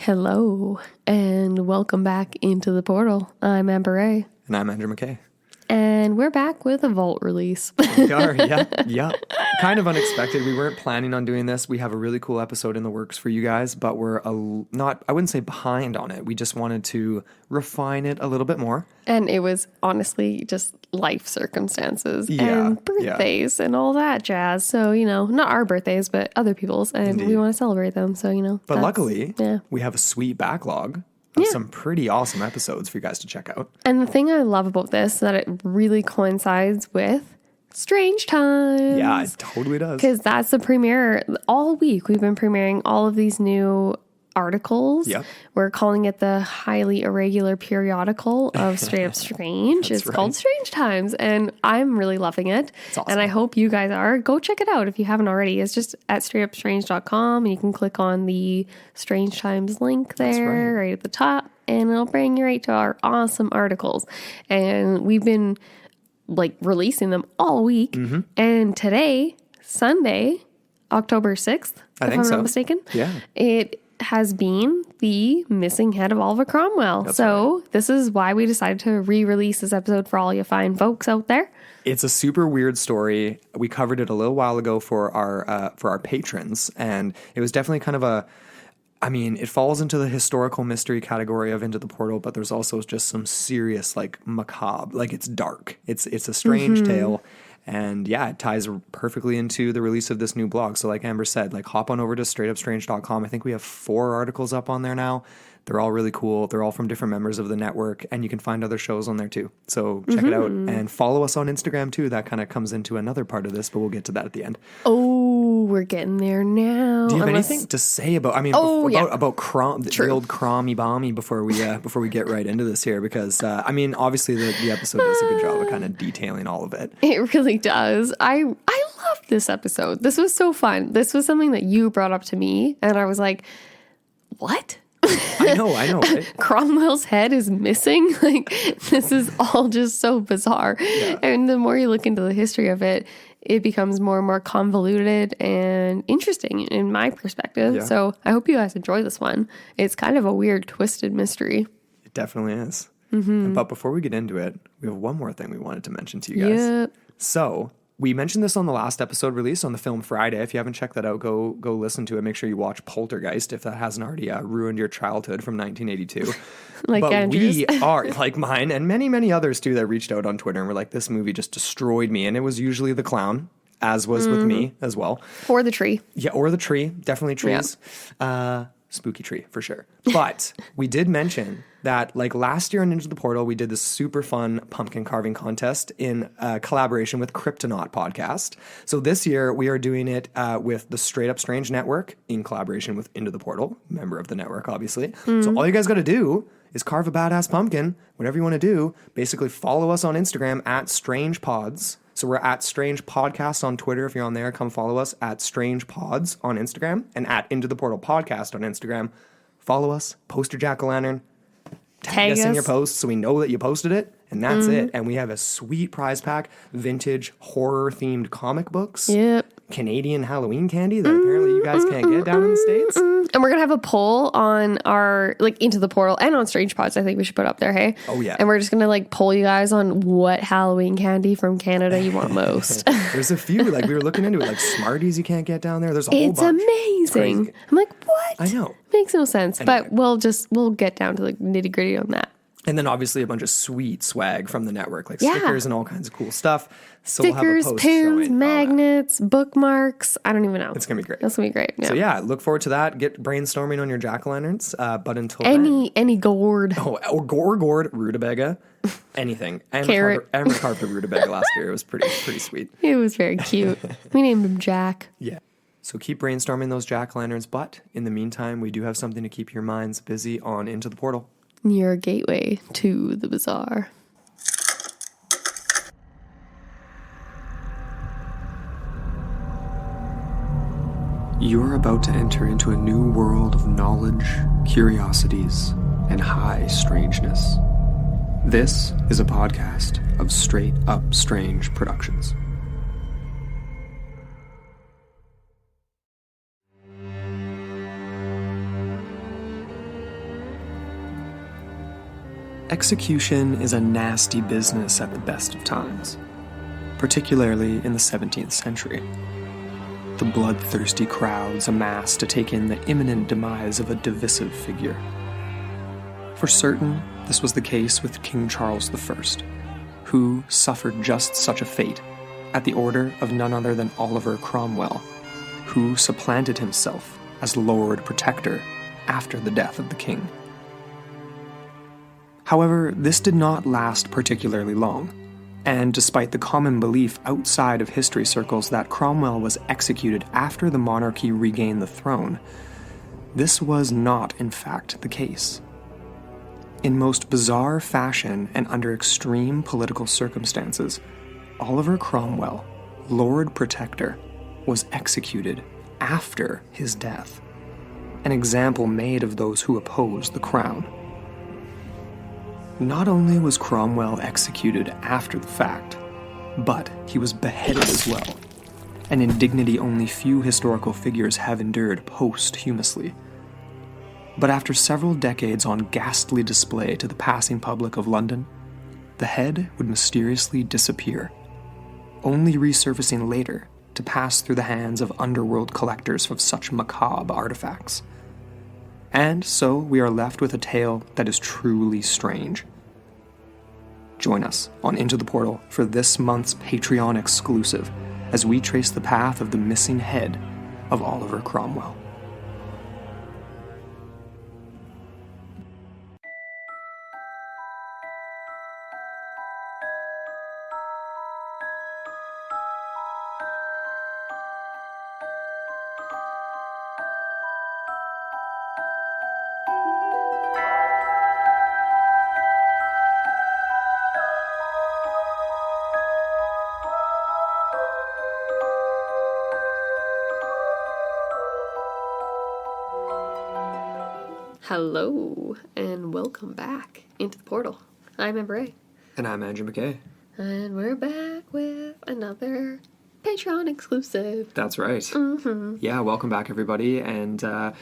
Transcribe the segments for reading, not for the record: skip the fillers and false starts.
Hello, and welcome back into the portal. I'm Amber Ray. And I'm Andrew McKay. And we're back with a Vault release. We are, yeah. Kind of unexpected. We weren't planning on doing this. We have a really cool episode in the works for you guys, but we're I wouldn't say behind on it. We just wanted to refine it a little bit more. And it was honestly just life circumstances Yeah, and birthdays and all that jazz. So, not our birthdays, but other people's. And Indeed. we want to celebrate them. So, But luckily, we have a sweet backlog of some pretty awesome episodes for you guys to check out. And the thing I love about this is that it really coincides with Strange Times. Yeah, it totally does. Because that's the premiere. All week we've been premiering all of these new articles. Yep. We're calling it the highly irregular periodical of Straight Up Strange. It's called Strange Times, and I'm really loving it. It's awesome. And I hope you guys are. Go check it out if you haven't already. It's just at straightupstrange.com, and you can click on the Strange Times link there right at the top, and it'll bring you right to our awesome articles. And we've been releasing them all week. Mm-hmm. And today, Sunday, October 6th, if I'm not mistaken, it has been the missing head of Oliver Cromwell. This is why we decided to re-release this episode for all you fine folks out there. It's a super weird story. We covered it a little while ago for our patrons, and it was definitely kind of it falls into the historical mystery category of Into the Portal, but there's also just some serious, macabre, it's dark. It's a strange tale. And it ties perfectly into the release of this new blog. So like Amber said, hop on over to straightupstrange.com. I think we have 4 articles up on there now. They're all really cool. They're all from different members of the network, and you can find other shows on there too. So check it out and follow us on Instagram too. That kind of comes into another part of this, but we'll get to that at the end. Oh, we're getting there now. Do you have anything to say about the old Crommy Bommy before we get right into this here? Because obviously the episode does a good job of kind of detailing all of it. It really does. I love this episode. This was so fun. This was something that you brought up to me, and I was like, what? I know, right? Cromwell's head is missing. This is all just so bizarre. Yeah. And the more you look into the history of it, it becomes more and more convoluted and interesting in my perspective. Yeah. So I hope you guys enjoy this one. It's kind of a weird, twisted mystery. It definitely is. Mm-hmm. But before we get into it, we have one more thing we wanted to mention to you guys. Yep. So we mentioned this on the last episode release on the Film Friday. If you haven't checked that out, go listen to it. Make sure you watch Poltergeist if that hasn't already ruined your childhood from 1982. But Andrew's. We are, like mine and many, many others too, that reached out on Twitter and were like, this movie just destroyed me. And it was usually the clown, as was with me as well. Or the tree. Yeah, or the tree. Definitely trees. Yeah. Spooky tree, for sure. But we did mention that last year on Into the Portal, we did this super fun pumpkin carving contest in collaboration with Kryptonaut Podcast. So this year we are doing it with the Straight Up Strange Network in collaboration with Into the Portal, member of the network, obviously. Mm-hmm. So all you guys got to do is carve a badass pumpkin, whatever you want to do. Basically follow us on Instagram at Strange Pods. So we're at Strange Podcast on Twitter. If you're on there, come follow us at Strange Pods on Instagram and at Into the Portal Podcast on Instagram. Follow us, post your jack-o'-lantern, tag us in your posts so we know that you posted it, and that's it. And we have a sweet prize pack, vintage horror-themed comic books. Yep. Canadian Halloween candy that apparently you guys can't get down in the States. And we're going to have a poll on our, Into the Portal and on Strange Pods, I think we should put up there, hey? Oh, yeah. And we're just going to, poll you guys on what Halloween candy from Canada you want most. There's a few, we were looking into it, Smarties you can't get down there. There's a whole bunch. It's amazing. I'm like, what? I know. Makes no sense. Anyway. But we'll get down to the nitty gritty on that. And then obviously a bunch of sweet swag from the network, stickers and all kinds of cool stuff. So stickers, we'll have a post pins, magnets, bookmarks. I don't even know. It's going to be great. That's going to be great. Yeah. So look forward to that. Get brainstorming on your jack-o'-lanterns. But until then. Any gourd. Oh, or gourd, rutabaga, anything. And carrot. We carved a rutabaga last year. It was pretty sweet. It was very cute. We named him Jack. Yeah. So keep brainstorming those jack-o'-lanterns. But in the meantime, we do have something to keep your minds busy on Into the Portal. Your gateway to the bizarre. You're about to enter into a new world of knowledge, curiosities, and high strangeness. This is a podcast of Straight Up Strange Productions. Execution is a nasty business at the best of times, particularly in the 17th century. The bloodthirsty crowds amass to take in the imminent demise of a divisive figure. For certain, this was the case with King Charles I, who suffered just such a fate at the order of none other than Oliver Cromwell, who supplanted himself as Lord Protector after the death of the king. However, this did not last particularly long, and despite the common belief outside of history circles that Cromwell was executed after the monarchy regained the throne, this was not, in fact, the case. In most bizarre fashion and under extreme political circumstances, Oliver Cromwell, Lord Protector, was executed after his death, an example made of those who opposed the crown. Not only was Cromwell executed after the fact, but he was beheaded as well, an indignity only few historical figures have endured posthumously. But after several decades on ghastly display to the passing public of London, the head would mysteriously disappear, only resurfacing later to pass through the hands of underworld collectors of such macabre artifacts. And so we are left with a tale that is truly strange. Join us on Into the Portal for this month's Patreon exclusive as we trace the path of the missing head of Oliver Cromwell. Hello, and welcome back into the portal. I'm Amber A. And I'm Andrew McKay. And we're back with another Patreon exclusive. That's right. Mm-hmm. Yeah, welcome back, everybody. And, I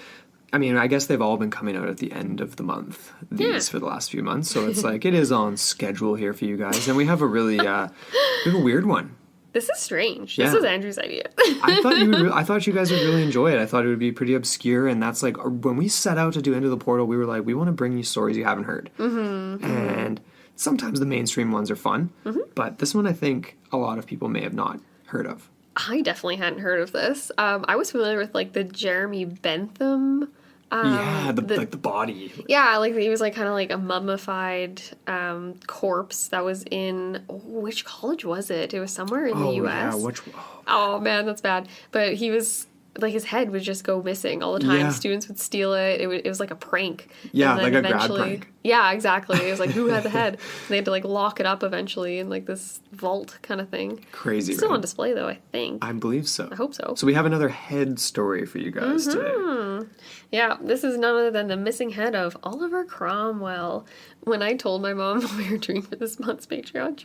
guess they've all been coming out at the end of the month, for the last few months. So it's like, it is on schedule here for you guys. And we have a really, we have a weird one. This is strange. Yeah. This is Andrew's idea. I thought you guys would really enjoy it. I thought it would be pretty obscure, and that's like when we set out to do Into the Portal, we were like, we want to bring you stories you haven't heard. Mm-hmm. And sometimes the mainstream ones are fun, but this one I think a lot of people may have not heard of. I definitely hadn't heard of this. I was familiar with like the Jeremy Bentham. The body. Yeah, like he was like kind of like a mummified corpse that was in which college was it? It was somewhere in the U.S. Yeah, Oh man, that's bad. But he was like his head would just go missing all the time. Yeah. Students would steal it. It was like a prank. Yeah, and like then a grad prank. Yeah, exactly. It was like who had the head? And they had to like lock it up eventually in like this vault kind of thing. Crazy. It's still right? on display though, I think. I believe so. I hope so. So we have another head story for you guys today. Yeah, this is none other than the missing head of Oliver Cromwell. When I told my mom we were doing for this month's Patreon,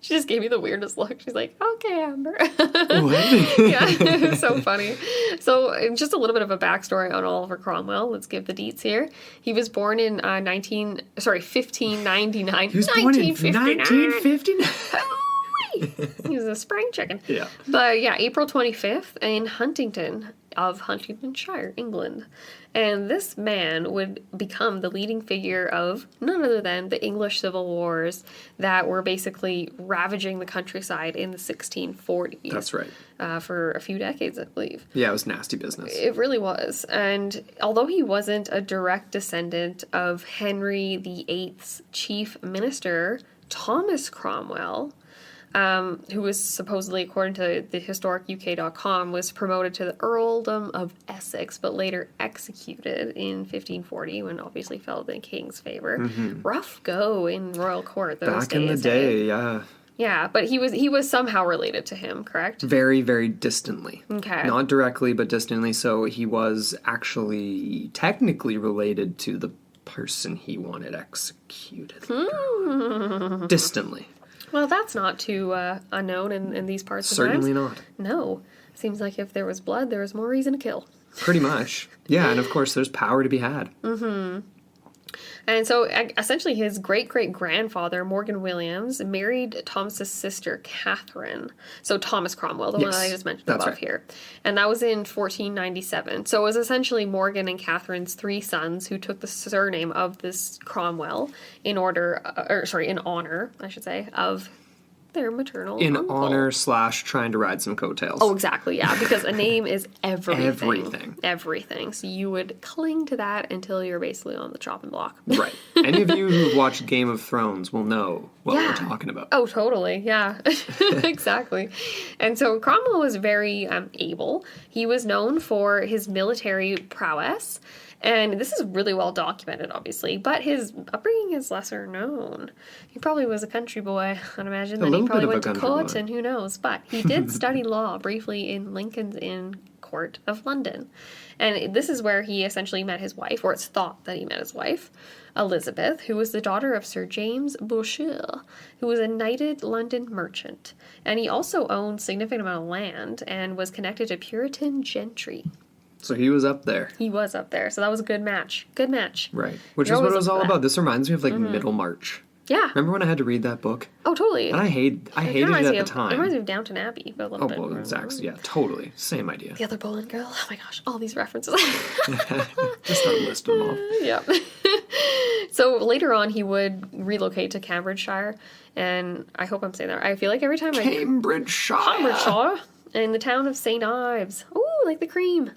she just gave me the weirdest look. She's like, okay, Amber. What? Yeah, it was so funny. So just a little bit of a backstory on Oliver Cromwell. Let's give the deets here. He was born in 1599. He was born in 1959. He was a spring chicken. Yeah. But yeah, April 25th in Huntington of Huntingdonshire, England. And this man would become the leading figure of none other than the English Civil Wars that were basically ravaging the countryside in the 1640s. That's right. For a few decades, I believe. Yeah, it was nasty business. It really was. And although he wasn't a direct descendant of Henry VIII's chief minister, Thomas Cromwell, who was supposedly, according to the historicuk.com, was promoted to the earldom of Essex, but later executed in 1540 when obviously fell in the king's favor. Mm-hmm. Rough go in royal court those days. Back in the day, yeah. Yeah, but he was somehow related to him, correct? Very, very distantly. Okay. Not directly, but distantly. So he was actually technically related to the person he wanted executed. Distantly. Well, that's not too unknown in these parts of Certainly times. not. No. Seems like if there was blood, there was more reason to kill. Pretty much. Yeah, and of course there's power to be had. And so essentially his great-great-grandfather, Morgan Williams, married Thomas's sister, Catherine. So Thomas Cromwell, the one that I just mentioned above here. And that was in 1497. So it was essentially Morgan and Catherine's 3 sons who took the surname of this Cromwell in honor, I should say, of their maternal uncle. honor / trying to ride some coattails. Oh, exactly, yeah, because a name is everything. Everything. Everything. So you would cling to that until you're basically on the chopping block. Right. Any of you who've watched Game of Thrones will know what we're talking about. Oh, totally, yeah. Exactly. And so Cromwell was very able. He was known for his military prowess. And this is really well documented, obviously, but his upbringing is lesser known. He probably was a country boy, I'd imagine. Then he probably went to court, and who knows. But he did study law briefly in Lincoln's Inn Court of London. And this is where he essentially met his wife, or it's thought that he met his wife, Elizabeth, who was the daughter of Sir James Bourchier, who was a knighted London merchant. And he also owned a significant amount of land and was connected to Puritan gentry. So he was up there. He was up there. So that was a good match. Good match. Right. Which is what it was all about. This reminds me of Middlemarch. Yeah. Remember when I had to read that book? Oh, totally. And I hated it at the time. It reminds me of Downton Abbey, but a little bit. Oh, exactly. Yeah, totally. Same idea. The Other Boleyn Girl. Oh my gosh, all these references. Just start listing them off. Yeah. So later on, he would relocate to Cambridgeshire, and I hope I'm saying that right. I feel like every time Cambridgeshire. In the town of St. Ives. Ooh, like the cream.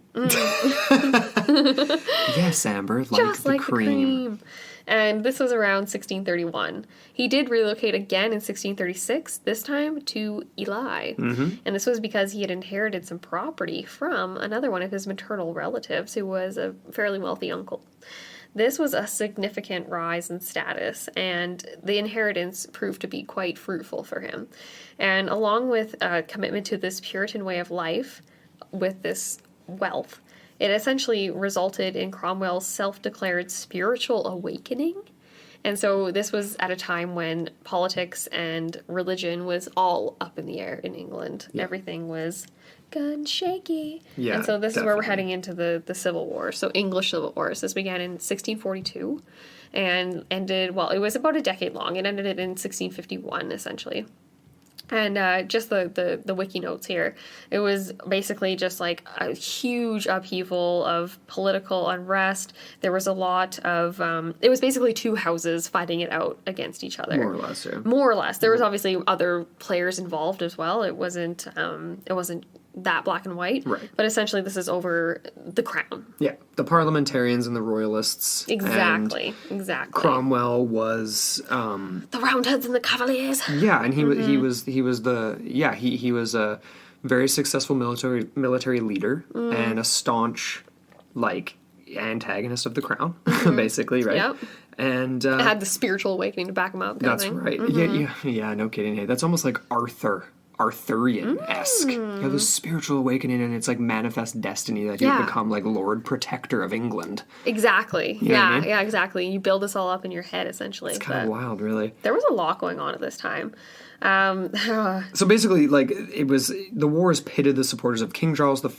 Yes, Amber, Just the cream. And this was around 1631. He did relocate again in 1636, this time to Ely. Mm-hmm. And this was because he had inherited some property from another one of his maternal relatives who was a fairly wealthy uncle. This was a significant rise in status, and the inheritance proved to be quite fruitful for him. And along with a commitment to this Puritan way of life, with this wealth, it essentially resulted in Cromwell's self-declared spiritual awakening. And so this was at a time when politics and religion was all up in the air in England. Yeah. Everything was gun shaky. Yeah, and so this is where we're heading into the Civil War. So English Civil Wars. This began in 1642 and ended, well, it was about a decade long. It ended in 1651, essentially. And just the wiki notes here, it was basically just like a huge upheaval of political unrest. There was a lot of, it was basically 2 houses fighting it out against each other. More or less, yeah. More or less. There was obviously other players involved as well. It wasn't that black and white. Right. But essentially this is over the crown. Yeah. The parliamentarians and the royalists. Exactly. Cromwell was the Roundheads and the Cavaliers. Yeah, and he was a very successful military leader and a staunch antagonist of the crown, basically, right? Yep. And it had the spiritual awakening to back him up. That's right. Mm-hmm. Yeah, no kidding. Hey, that's almost like Arthurian-esque. You have this spiritual awakening, and it's like manifest destiny that you become like Lord Protector of England. Exactly. You know what I mean? Yeah, exactly. You build this all up in your head, essentially. It's kind of wild, really. There was a lot going on at this time. So basically, it was the wars pitted the supporters of King Charles I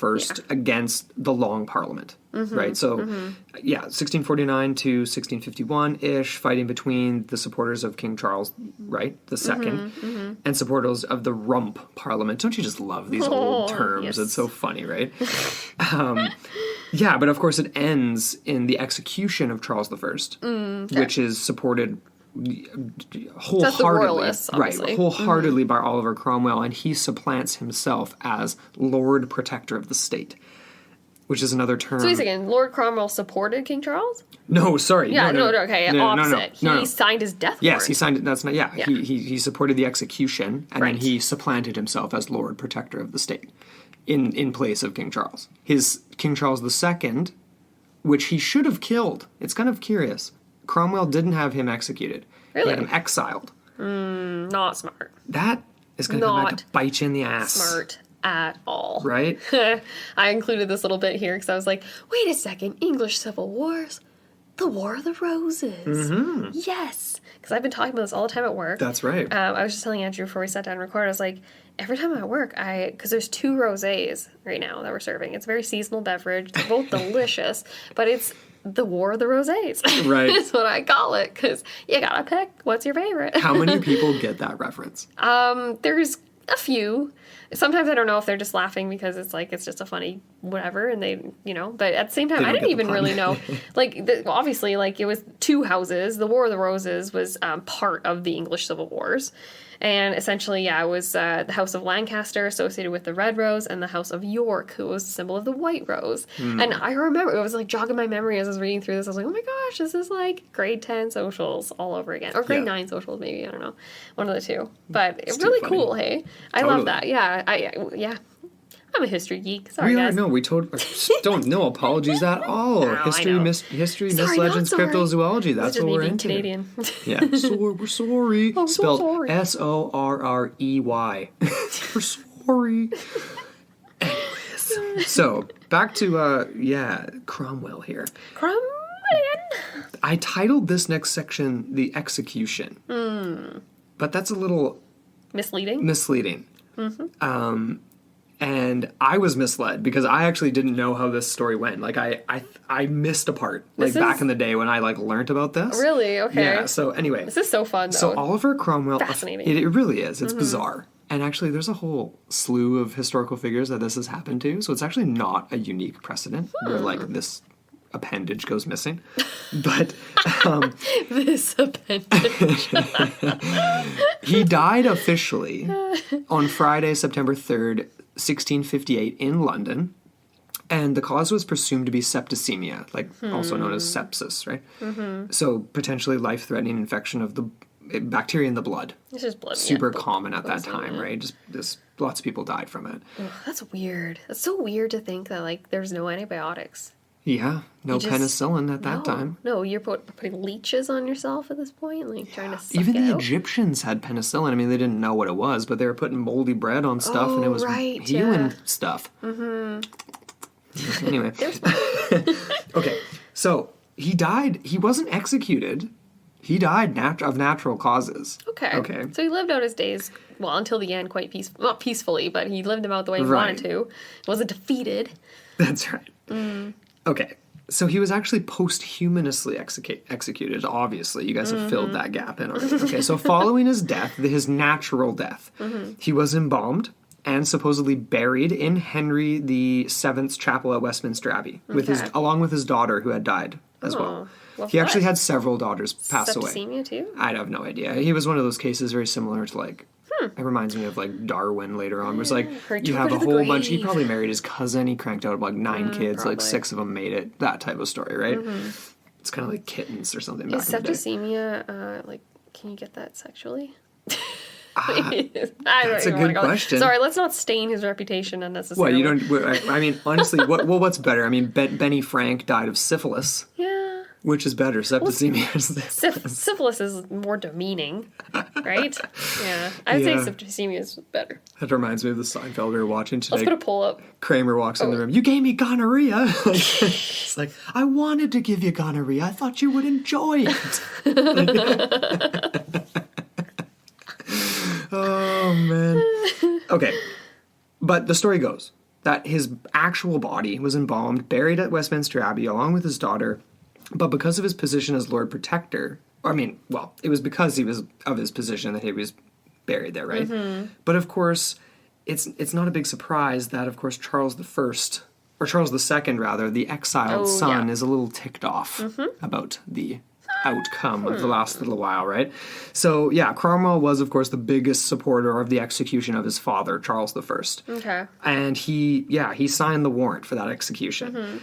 against the Long Parliament, right? So, 1649 to 1651-ish, fighting between the supporters of King Charles, right, the second, and supporters of the Rump Parliament. Don't you just love these old terms? Yes. It's so funny, right? But of course it ends in the execution of Charles I, which is supported wholeheartedly by Oliver Cromwell, and he supplants himself as Lord Protector of the State, which is another term. So wait a second, Lord Cromwell supported King Charles? No, sorry. Yeah, opposite. He signed his death warrant. Yes, he signed it. That's not. Yeah. He supported the execution, and then he supplanted himself as Lord Protector of the State in place of King Charles. His King Charles II, which he should have killed. It's kind of curious. Cromwell didn't have him executed. Really? He had him exiled. Not smart. That is going to come back to bite you in the ass. Smart at all. Right? I included this little bit here because I was like, wait a second, English Civil Wars? The War of the Roses. Mm-hmm. Yes. Because I've been talking about this all the time at work. That's right. I was just telling Andrew before we sat down and recorded, I was like, every time I'm at work, because there's 2 rosés right now that we're serving. It's a very seasonal beverage. They're both delicious, but it's the War of the Rosés. Right. Is what I call it, because you gotta pick what's your favorite. How many people get that reference? There's a few. Sometimes I don't know if they're just laughing because it's like, it's just a funny whatever, and they, but at the same time, I didn't even really know. Like, obviously, like, it was two houses. The War of the Roses was part of the English Civil Wars. And essentially, it was the House of Lancaster associated with the red rose, and the House of York, who was the symbol of the white rose. And I remember, it was like jogging my memory as I was reading through this. I was like, oh my gosh, this is like grade 10 socials all over again. Or grade 9 socials, maybe. I don't know. One of the two. But it's really cool, hey? I love that. Yeah. I'm a history geek. Sorry, guys. No, we don't. No apologies at all. No, history, myths, legends, cryptozoology. That's what we're into. Canadian. Yeah, we're sorry. I'm so Spelled sorry. Sorrey. We're sorry. Anyways, so back to Cromwell here. Cromwell. I titled this next section "The Execution," but that's a little misleading. Mm-hmm. And I was misled because I actually didn't know how this story went. Like I missed a part back in the day when I learned about this. Really? Okay. Yeah. So anyway, this is so fun. Though. So Oliver Cromwell. Fascinating. It really is. It's bizarre. And actually, there's a whole slew of historical figures that this has happened to. So it's actually not a unique precedent where this appendage goes missing. But this appendage. He died officially on Friday, September 3rd, 1658 in London, and the cause was presumed to be septicemia, also known as sepsis, right? Mm-hmm. So potentially life-threatening infection of the bacteria in the blood. It's just blood. Super common at that time, right? Just lots of people died from it. Ugh, that's weird. That's so weird to think that there's no antibiotics. Yeah, no penicillin at that time. No, you're putting leeches on yourself at this point, trying to suck Even it the out. Egyptians had penicillin. I mean, they didn't know what it was, but they were putting moldy bread on stuff, and it was healing stuff. Mm-hmm. Anyway. Okay, so he died. He wasn't executed. He died of natural causes. Okay. So he lived out his days, until the end, quite not peacefully, but he lived them out the way he wanted to. He wasn't defeated. That's right. Okay, so he was actually posthumously executed, obviously. You guys have filled that gap in already. Okay, so following his death, his natural death, he was embalmed and supposedly buried in Henry VII's chapel at Westminster Abbey, along with his daughter who had died as well. He actually had several daughters pass away. Septicemia too? I have no idea. He was one of those cases very similar to it reminds me of Darwin later on. Where it's you have a whole bunch. He probably married his cousin. He cranked out 9 kids. Probably. 6 of them made it. That type of story, right? It's kind of like kittens or something. Is septicemia can you get that sexually? That's a good question. Sorry, let's not stain his reputation unnecessarily. Well, you don't. I mean, honestly, what's better? I mean, Benny Frank died of syphilis. Yeah. Which is better, septicemia or syphilis? Syphilis is more demeaning, right? Yeah. I'd say septicemia is better. That reminds me of the Seinfeld we were watching today. Let's put a poll up. Kramer walks in the room. You gave me gonorrhea. It's I wanted to give you gonorrhea. I thought you would enjoy it. Oh, man. Okay. But the story goes that his actual body was embalmed, buried at Westminster Abbey along with his daughter. But because of his position as Lord Protector, it was because he was of his position that he was buried there, right? Mm-hmm. But of course, it's not a big surprise that, of course, Charles II, rather, the exiled son, is a little ticked off about the outcome of the last little while, right? So, Cromwell was, of course, the biggest supporter of the execution of his father, Charles I. Okay. And he signed the warrant for that execution. Mm-hmm.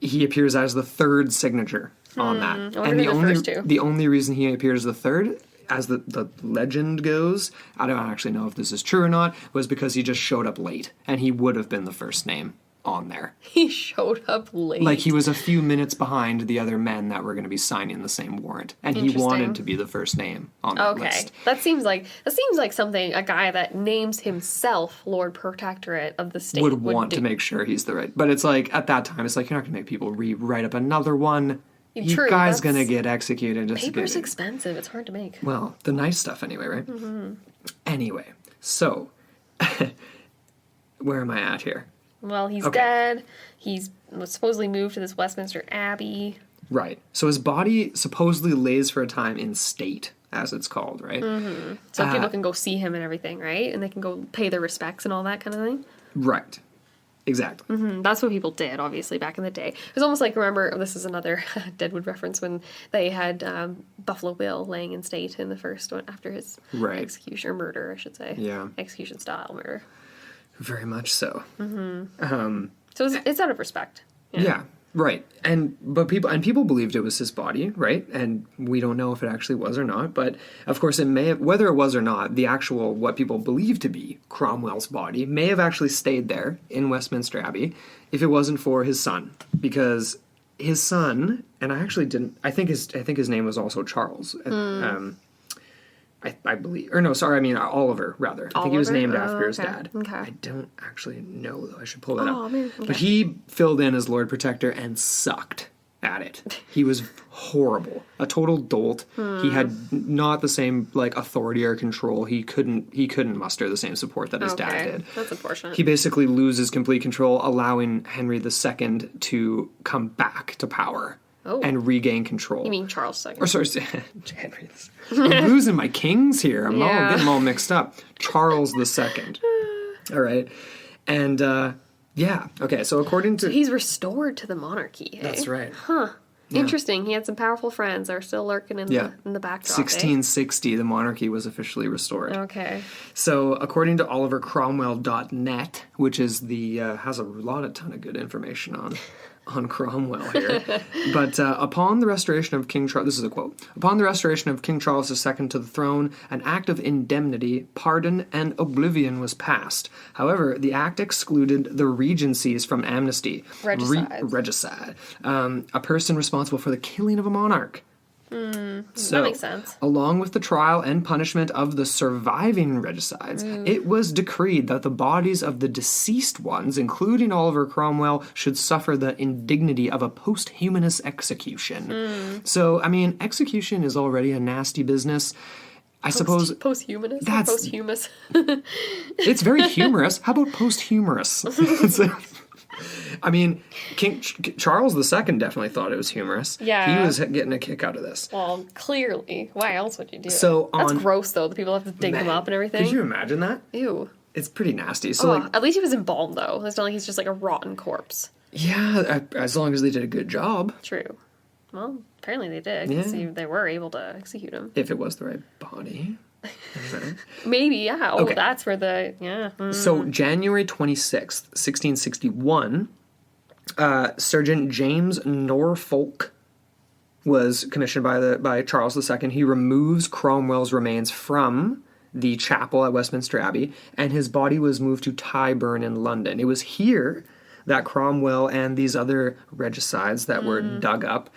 He appears as the third signature on that. And the only reason he appears the third, as the legend goes, I don't actually know if this is true or not, was because he just showed up late. And he would have been the first name on there. He showed up late. He was a few minutes behind the other men that were going to be signing the same warrant. And he wanted to be the first name on that list. That seems like something a guy that names himself Lord Protectorate of the state would want to make sure he's the right. But it's at that time, it's you're not going to make people rewrite up another one. You guy's going to get executed. Paper's expensive. It's hard to make. Well, the nice stuff anyway, right? Mm-hmm. Anyway, so where am I at here? Well, he's dead. Was supposedly moved to this Westminster Abbey. Right. So his body supposedly lays for a time in state, as it's called, right? So people can go see him and everything, right? And they can go pay their respects and all that kind of thing. Right. Exactly. That's what people did, obviously, back in the day. It was almost like, remember, this is another Deadwood reference, when they had Buffalo Bill laying in state in the first one after his execution, or murder, I should say. Yeah. Execution style murder. Very much so. So it's out of respect. Yeah. Right. But people believed it was his body, right? And we don't know if it actually was or not, but of course it may have, whether it was or not, the actual, what people believe to be Cromwell's body may have actually stayed there in Westminster Abbey if it wasn't for his son, because his son, and I think his name was also Charles. I believe, or no, sorry, I mean Oliver, rather. I think he was named after his dad. Okay. I don't actually know, though. I should pull that up. Man. Okay. But he filled in as Lord Protector and sucked at it. He was horrible. A total dolt. He had not the same, like, authority or control. He couldn't muster the same support that his dad did. That's unfortunate. He basically loses complete control, allowing Henry II to come back to power. And regain control. You mean Charles II? Or sorry, Henry. I'm losing my kings here. I'm getting them all mixed up. Charles II. All right, and okay. So according to he's restored to the monarchy. Eh? That's right. Huh. Yeah. Interesting. He had some powerful friends that are still lurking in the backdrop. 1660, the monarchy was officially restored. Okay. So according to OliverCromwell.net, which is the has a ton of good information on Cromwell here. But upon the restoration of King Charles, this is a quote, upon the restoration of King Charles II to the throne, an act of indemnity, pardon, and oblivion was passed. However, the act excluded the regencies from amnesty. Regicide. A person responsible for the killing of a monarch. So, that makes sense. Along with the trial and punishment of the surviving regicides, it was decreed that the bodies of the deceased ones, including Oliver Cromwell, should suffer the indignity of a posthumous execution. So, I mean, execution is already a nasty business. I suppose... Posthumous? That's... Posthumous. It's very humorous. How about posthumous? I mean, King Charles II definitely thought it was humorous. Yeah. He was getting a kick out of this. Well, clearly. Why else would you do it? That's gross, though. The people have to dig them up and everything. Could you imagine that? Ew. It's pretty nasty. So, at least he was embalmed, though. It's not like he's just like a rotten corpse. Yeah, as long as they did a good job. True. Well, apparently they did. Yeah. They were able to execute him. If it was the right body. Maybe, yeah. Oh, okay. That's where the... Yeah. So, January 26th, 1661... Surgeon James Norfolk was commissioned by Charles II. He removes Cromwell's remains from the chapel at Westminster Abbey, and his body was moved to Tyburn in London. It was here that Cromwell and these other regicides that were dug up,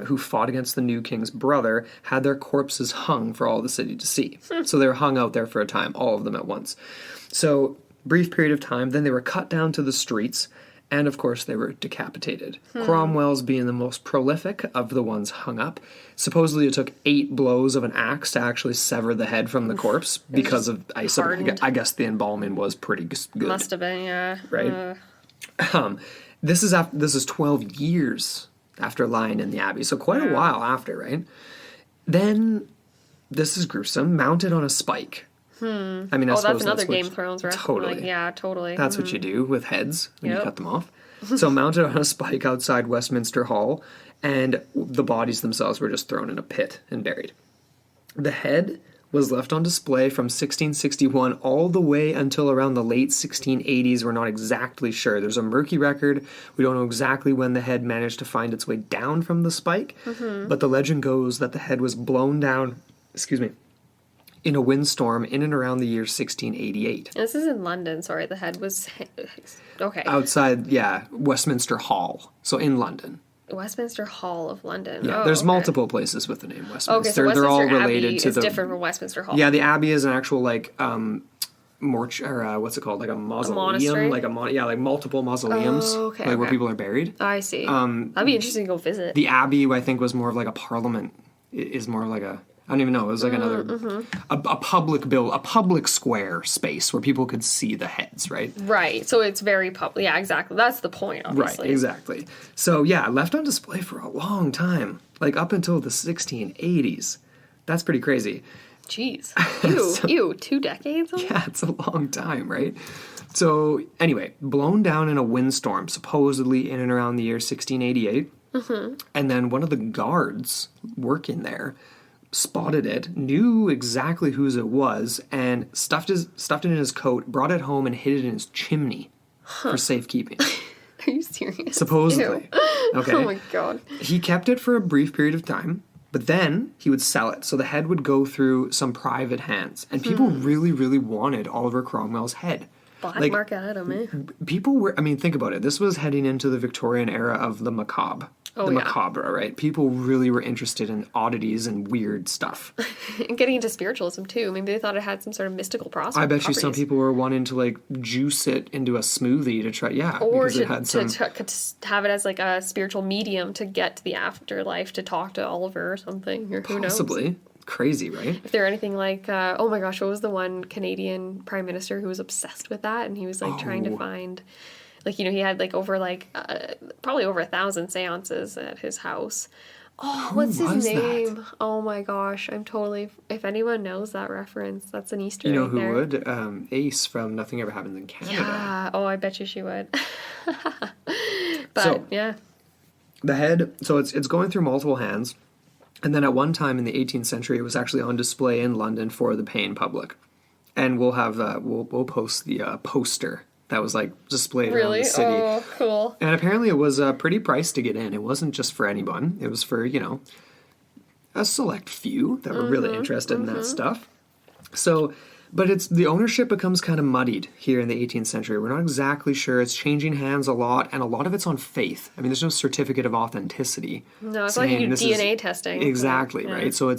who fought against the new king's brother, had their corpses hung for all the city to see. So they were hung out there for a time, all of them at once. So, brief period of time, then they were cut down to the streets, and, of course, they were decapitated. Cromwell's being the most prolific of the ones hung up. Supposedly it took 8 blows of an axe to actually sever the head from the corpse because of, I guess the embalming was pretty good. Must have been, yeah. Right? This is 12 years after lying in the Abbey, so quite a while after, right? Then, this is gruesome, mounted on a spike. I mean, I suppose that's another Game of Thrones reference. Totally. Like, yeah, totally. That's what you do with heads when you cut them off. So mounted on a spike outside Westminster Hall, and the bodies themselves were just thrown in a pit and buried. The head was left on display from 1661 all the way until around the late 1680s. We're not exactly sure. There's a murky record. We don't know exactly when the head managed to find its way down from the spike, but the legend goes that the head was blown down, in a windstorm in and around the year 1688. This is in London, sorry. The head was... Okay. Outside, Westminster Hall. So in London. Westminster Hall of London. Yeah, there's multiple places with the name Westminster. Okay, so Westminster They're all Abbey related to is different from Westminster Hall. Yeah, the Abbey is an actual, like, what's it called? Like a mausoleum? Monastery? Like multiple mausoleums. Where people are buried. I see. That'd be interesting to go visit. The Abbey, I think, was more of like a parliament. Is more like a I don't even know. It was like a public square space where people could see the heads, right? Right. So it's very public. Yeah, exactly. That's the point, obviously. Right, exactly. So yeah, left on display for a long time, like up until the 1680s. That's pretty crazy. Jeez. Ew, 2 decades? Yeah, it's a long time, right? So anyway, blown down in a windstorm, supposedly in and around the year 1688. And then one of the guards working there spotted it, knew exactly whose it was, and stuffed it in his coat, brought it home, and hid it in his chimney for safekeeping. Are you serious? Supposedly. Ew. Okay. Oh my god. He kept it for a brief period of time, but then he would sell it. So the head would go through some private hands, and people really, really wanted Oliver Cromwell's head. Black market item, eh? People were, I mean, think about it. This was heading into the Victorian era of the macabre. Macabre, right? People really were interested in oddities and weird stuff. And getting into spiritualism, too. Maybe they thought it had some sort of mystical I bet you some people were wanting to, like, juice it into a smoothie to try, or because it had some... to have it as, like, a spiritual medium to get to the afterlife to talk to Oliver or something, or who knows? Possibly. Crazy, right? If they're anything like, oh my gosh, what was the one Canadian prime minister who was obsessed with that? And he was, like, trying to find... Like, you know, he had, like, over, like, probably over 1,000 seances at his house. Oh, what's his name? That? Oh, my gosh. I'm totally... If anyone knows that reference, that's an Easter egg. You know who there. would? Ace from Nothing Ever Happens in Canada. Yeah. Oh, I bet you she would. But, yeah. The head... So it's going through multiple hands. And then at one time in the 18th century, it was actually on display in London for the paying public. And we'll have... We'll post the poster that was, like, displayed around the city. Oh, cool. And apparently it was pretty priced to get in. It wasn't just for anyone. It was for, you know, a select few that were really interested in that stuff. So, but the ownership becomes kind of muddied here in the 18th century. We're not exactly sure. It's changing hands a lot, and a lot of it's on faith. I mean, there's no certificate of authenticity. No, it's like you do DNA testing. Exactly, yeah. Right? So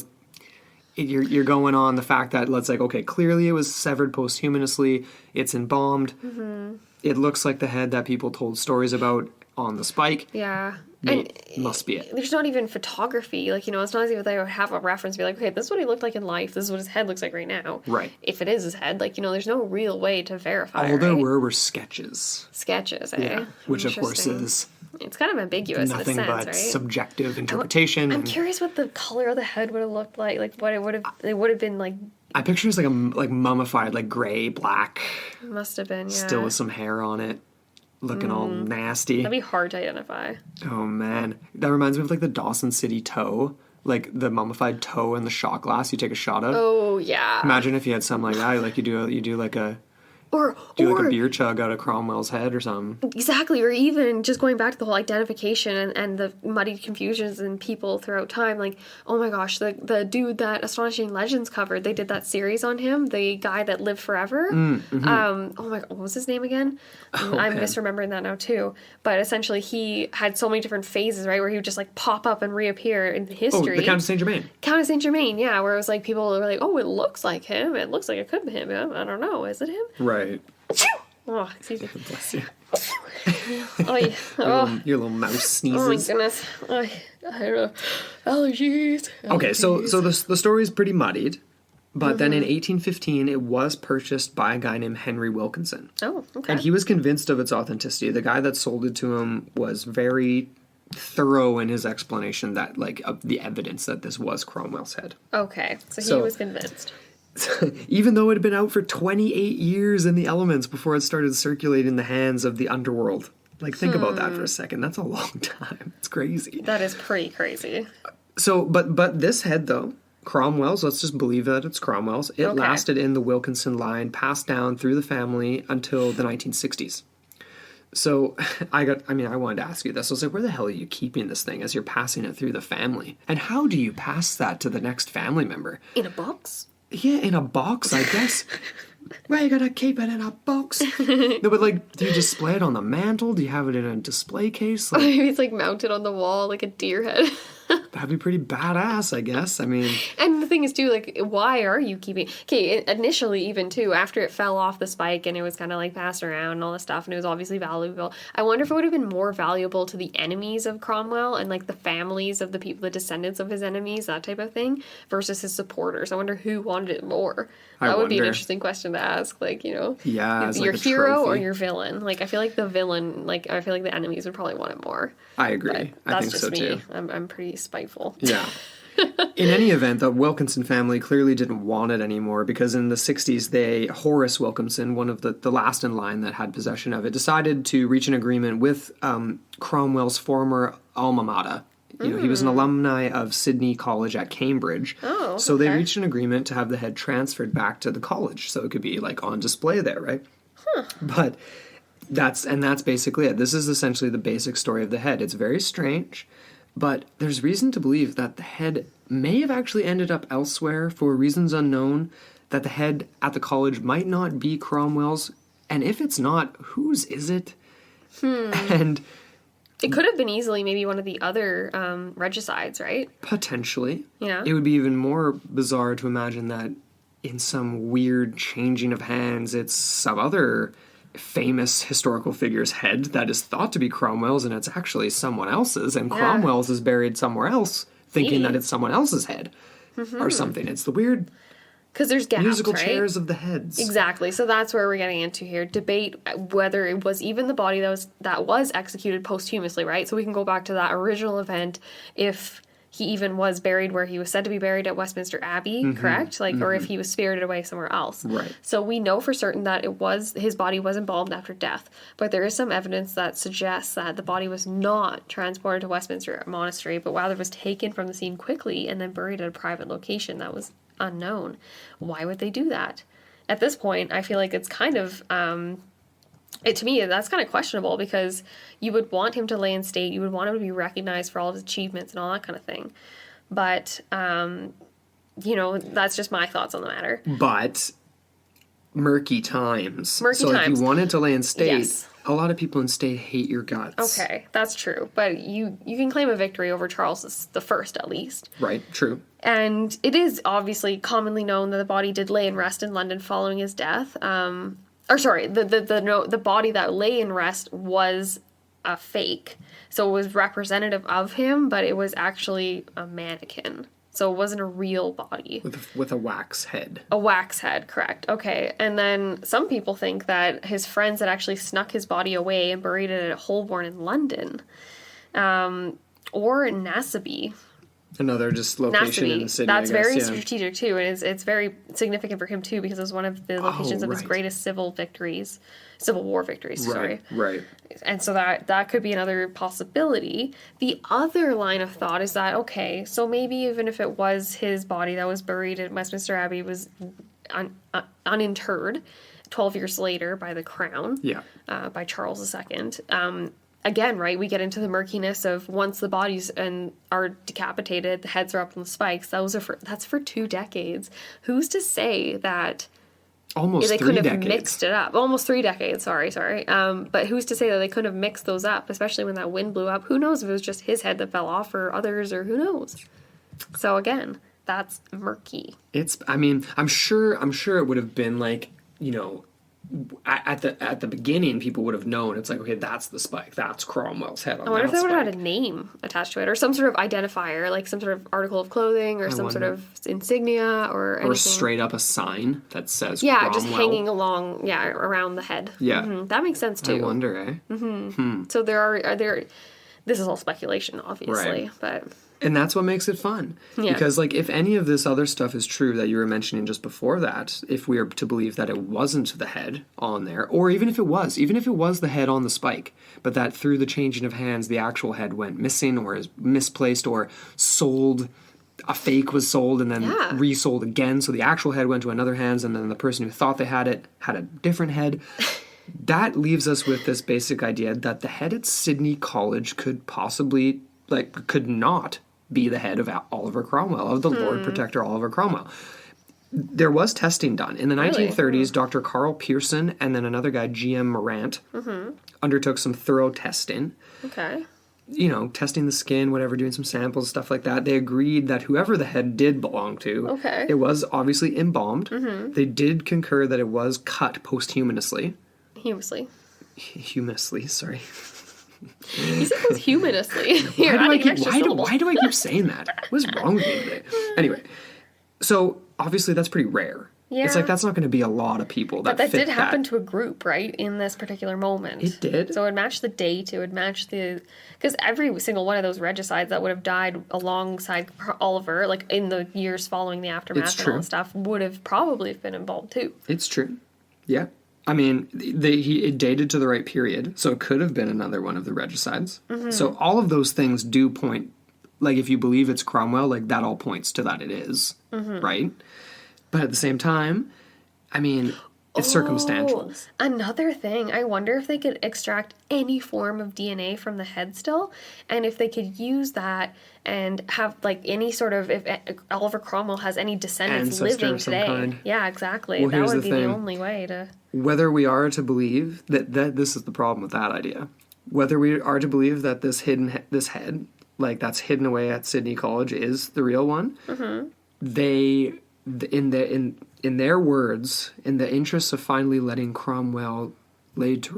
you're going on the fact that, let's like, okay, clearly it was severed posthumously, it's embalmed, it looks like the head that people told stories about on the spike. Yeah. And must be it. There's not even photography. Like, you know, it's not as if they would have a reference, be like, okay, this is what he looked like in life, this is what his head looks like right now. Right. If it is his head, like, you know, there's no real way to verify. All there were sketches. Sketches, eh? Yeah. Which, of course, is... It's kind of ambiguous nothing in a sense, but right? subjective interpretation. I'm curious what the color of the head would have looked like. Like, what it would have been like. I picture it's like mummified, like gray, black. Must have been, yeah. Still with some hair on it. Looking all nasty. That'd be hard to identify. Oh, man. That reminds me of, like, the Dawson City toe. Like, the mummified toe in the shot glass you take a shot of. Oh, yeah. Imagine if you had something like that. Like, you do like a beer chug out of Cromwell's head or something. Exactly. Or even just going back to the whole identification and the muddied confusions in people throughout time. Like, oh my gosh, the dude that Astonishing Legends covered, they did that series on him, the guy that lived forever. Oh my god, what was his name again? I'm misremembering that now too. But essentially he had so many different phases, right, where he would just like pop up and reappear in history. Oh, the Count of Saint Germain. Count of Saint Germain, yeah, where it was like people were like, oh, it looks like him. It looks like it could be him. I don't know. Is it him? Right. Oh, excuse me. Bless you. Oh, yeah. Oh. Your little mouse sneezes. Oh my goodness. I don't know. Allergies. Okay, so the story is pretty muddied, but then in 1815 it was purchased by a guy named Henry Wilkinson. Oh, okay. And he was convinced of its authenticity. The guy that sold it to him was very thorough in his explanation that, like, of the evidence that this was Cromwell's head. Okay, so he was convinced. Even though it had been out for 28 years in the elements before it started circulating in the hands of the underworld. Like, think about that for a second. That's a long time. It's crazy. That is pretty crazy. So, but this head, though, Cromwell's, let's just believe that it's Cromwell's. It lasted in the Wilkinson line, passed down through the family until the 1960s. So, I wanted to ask you this. I was like, where the hell are you keeping this thing as you're passing it through the family? And how do you pass that to the next family member? In a box? Yeah, in a box, I guess. Well, you gotta keep it in a box. No, but, like, do you display it on the mantle? Do you have it in a display case? Like, maybe it's, like, mounted on the wall like a deer head. That'd be pretty badass, I guess. I mean... And thing is too, like, why are you keeping? Okay, initially, even too, after it fell off the spike and it was kind of like passed around and all this stuff, and it was obviously valuable. I wonder if it would have been more valuable to the enemies of Cromwell and like the families of the people, the descendants of his enemies, that type of thing, versus his supporters. I wonder who wanted it more. That would be an interesting question to ask. Like, you know, yeah, your like hero or your villain. Like, I feel like the villain, like, I feel like the enemies would probably want it more. I agree. I think so too. I'm pretty spiteful. Yeah. In any event, the Wilkinson family clearly didn't want it anymore because in the 60s, Horace Wilkinson, one of the last in line that had possession of it, decided to reach an agreement with Cromwell's former alma mater. You know, he was an alumni of Sydney College at Cambridge. Oh, so they reached an agreement to have the head transferred back to the college so it could be like on display there, right? Huh. But that's basically it. This is essentially the basic story of the head. It's very strange, but there's reason to believe that the head may have actually ended up elsewhere for reasons unknown, that the head at the college might not be Cromwell's, and if it's not, whose is it? And it could have been easily maybe one of the other regicides, right? Potentially. Yeah. It would be even more bizarre to imagine that in some weird changing of hands, it's some other famous historical figure's head that is thought to be Cromwell's, and it's actually someone else's, and Cromwell's is buried somewhere else, thinking that it's someone else's head or something. It's the weird... Because there's gaps, musical right? chairs of the heads. Exactly. So that's where we're getting into here. Debate whether it was even the body that was executed posthumously, right? So we can go back to that original event if he even was buried where he was said to be buried at Westminster Abbey, correct? Like, or if he was spirited away somewhere else. Right. So we know for certain that his body was embalmed after death, but there is some evidence that suggests that the body was not transported to Westminster Monastery, but rather was taken from the scene quickly and then buried at a private location that was unknown. Why would they do that? At this point, I feel like it's kind of to me that's kind of questionable, because you would want him to lay in state, you would want him to be recognized for all of his achievements and all that kind of thing. But you know, that's just my thoughts on the matter. But murky times. So if you wanted to lay in state, a lot of people in state hate your guts. Okay, that's true. But you can claim a victory over Charles the First, at least. Right, true. And it is obviously commonly known that the body did lay in rest in London following his death. The body that lay in rest was a fake. So it was representative of him, but it was actually a mannequin. So it wasn't a real body. With a wax head. A wax head, correct. Okay. And then some people think that his friends had actually snuck his body away and buried it at Holborn in London. Or in Naseby. Another just location in the city. That's very strategic too, and it's very significant for him too, because it was one of the locations of his greatest civil war victories. Right. And so that could be another possibility. The other line of thought is that, okay, so maybe even if it was his body that was buried at Westminster Abbey was uninterred 12 years later by the Crown, by Charles II. Again, right, we get into the murkiness of once the bodies are decapitated, the heads are up on the spikes. That's for 2 decades. Who's to say that they couldn't have mixed it up? Almost 3 decades. Sorry. But who's to say that they couldn't have mixed those up, especially when that wind blew up? Who knows if it was just his head that fell off or others, or who knows? So again, that's murky. I'm sure it would have been like, you know, at the beginning, people would have known. It's like, okay, that's the spike. That's Cromwell's head on that. I wonder if they would have had a name attached to it, or some sort of identifier, like some sort of article of clothing, or sort of insignia, or anything. Or straight up a sign that says Cromwell. Just hanging along, around the head. Yeah. Mm-hmm. That makes sense, too. I wonder, eh? Mm-hmm. So this is all speculation, obviously, but... And that's what makes it fun. Yeah. Because, like, if any of this other stuff is true that you were mentioning just before that, if we are to believe that it wasn't the head on there, or even if it was the head on the spike, but that through the changing of hands, the actual head went missing or is misplaced or sold, a fake was sold and then resold again, so the actual head went to another hands, and then the person who thought they had it had a different head. That leaves us with this basic idea that the head at Sydney College could not be the head of Oliver Cromwell, of the Lord Protector Oliver Cromwell. There was testing done. In the 1930s, Dr. Carl Pearson and then another guy, G.M. Morant, undertook some thorough testing. Okay. testing the skin, whatever, doing some samples, stuff like that, they agreed that whoever the head did belong to, it was obviously embalmed. They did concur that it was cut posthumously. Humously, sorry. You said posthumously. Why do I keep saying that? What's wrong with me today? Anyway, so obviously that's pretty rare. Yeah. It's like that's not going to be a lot of people that But that fit did happen to a group, right, in this particular moment. It did. So it would match the date. It would match because every single one of those regicides that would have died alongside Oliver, like in the years following the aftermath and all that stuff, would have probably been involved too. It's true. Yeah. I mean, it dated to the right period, so it could have been another one of the regicides. So all of those things do point, like if you believe it's Cromwell, like that all points to that it is, right? But at the same time, I mean, it's circumstantial. Another thing, I wonder if they could extract any form of DNA from the head still, and if they could use that and have like any sort of, if Oliver Cromwell has any descendants living today. Kind. Yeah, exactly. Well, that would be the only way to... Whether we are to believe that this is the problem with that idea, whether we are to believe that this head, like that's hidden away at Sydney College, is the real one, they... In their words, in the interest of finally letting Cromwell laid to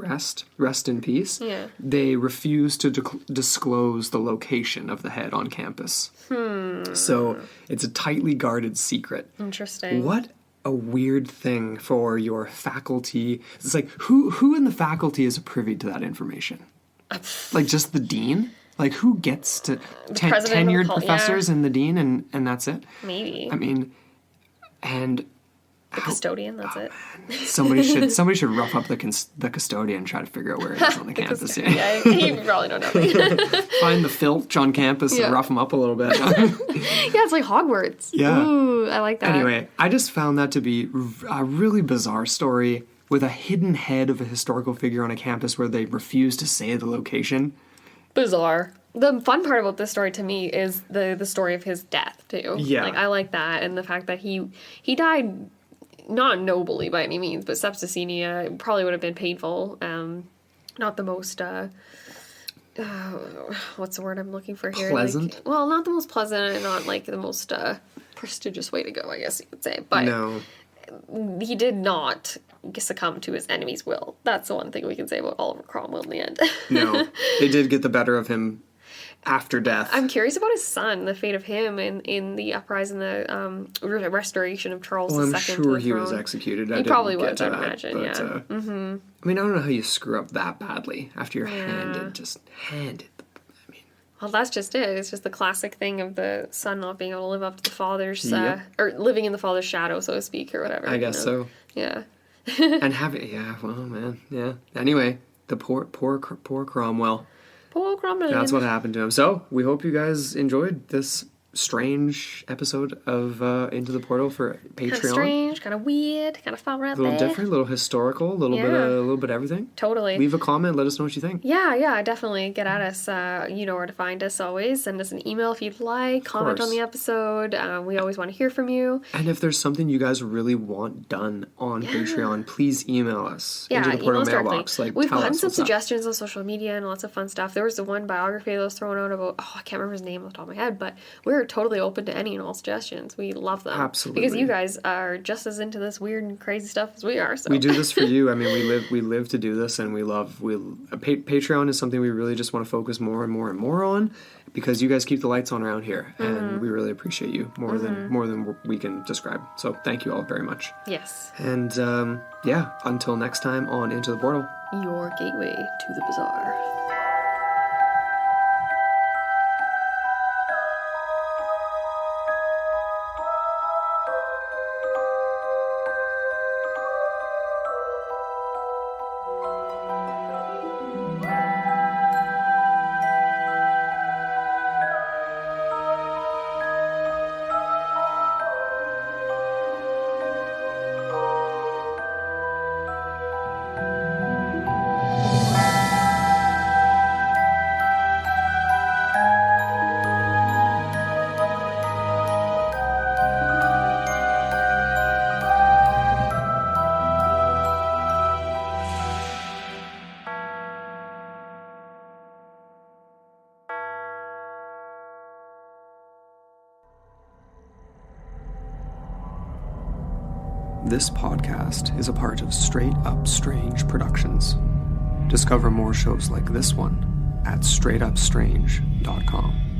rest in peace, they refuse to disclose the location of the head on campus. So it's a tightly guarded secret. Interesting. What a weird thing for your faculty. It's like, who in the faculty is privy to that information? Like just the dean? Like who gets to tenured professors and the dean and that's it? Maybe. I mean... And the custodian, that's it. Somebody should rough up the custodian and try to figure out where it is on the campus. Yeah, he probably know nothing. Find the filch on campus and rough him up a little bit. It's like Hogwarts. Yeah. Ooh, I like that. Anyway, I just found that to be a really bizarre story with a hidden head of a historical figure on a campus where they refuse to say the location. Bizarre. The fun part about this story to me is the story of his death too. Yeah. Like I like that, and the fact that he died not nobly by any means, but septicemia probably would have been painful. Not the most what's the word I'm looking for here? Pleasant? Like, well, not the most pleasant and not like the most prestigious way to go, I guess you could say. But no. He did not succumb to his enemy's will. That's the one thing we can say about Oliver Cromwell in the end. No. They did get the better of him after death. I'm curious about his son, the fate of him in the uprising, the restoration of Charles II. Well, I'm sure he was executed. He probably was, I'd imagine, yeah. I mean, I don't know how you screw up that badly after you're handed. Well, that's just it. It's just the classic thing of the son not being able to live up to the father's, or living in the father's shadow, so to speak, or whatever. I guess so. Yeah. And well, man, yeah. Anyway, the poor Cromwell. Poor Cromwell. That's what happened to him. So, we hope you guys enjoyed this strange episode of Into the Portal for Patreon. Kind of strange, kind of weird, kind of fell right there. A little different, a little historical, a little bit of everything. Totally. Leave a comment, let us know what you think. Yeah, definitely. Get at us. You know where to find us always. Send us an email if you'd like. Comment on the episode. We always want to hear from you. And if there's something you guys really want done on Patreon, please email us into the Portal mailbox. We've gotten some suggestions on social media and lots of fun stuff. There was the one biography that was thrown out about, I can't remember his name off the top of my head, but we're totally open to any and all suggestions. We love them. Absolutely. Because you guys are just as into this weird and crazy stuff as we are. So. We do this for you. I mean, we live to do this, and Patreon is something we really just want to focus more and more and more on, because you guys keep the lights on around here, and we really appreciate you more than we can describe. So thank you all very much. Yes. And until next time on Into the Portal. Your gateway to the bizarre. This podcast is a part of Straight Up Strange Productions. Discover more shows like this one at straightupstrange.com.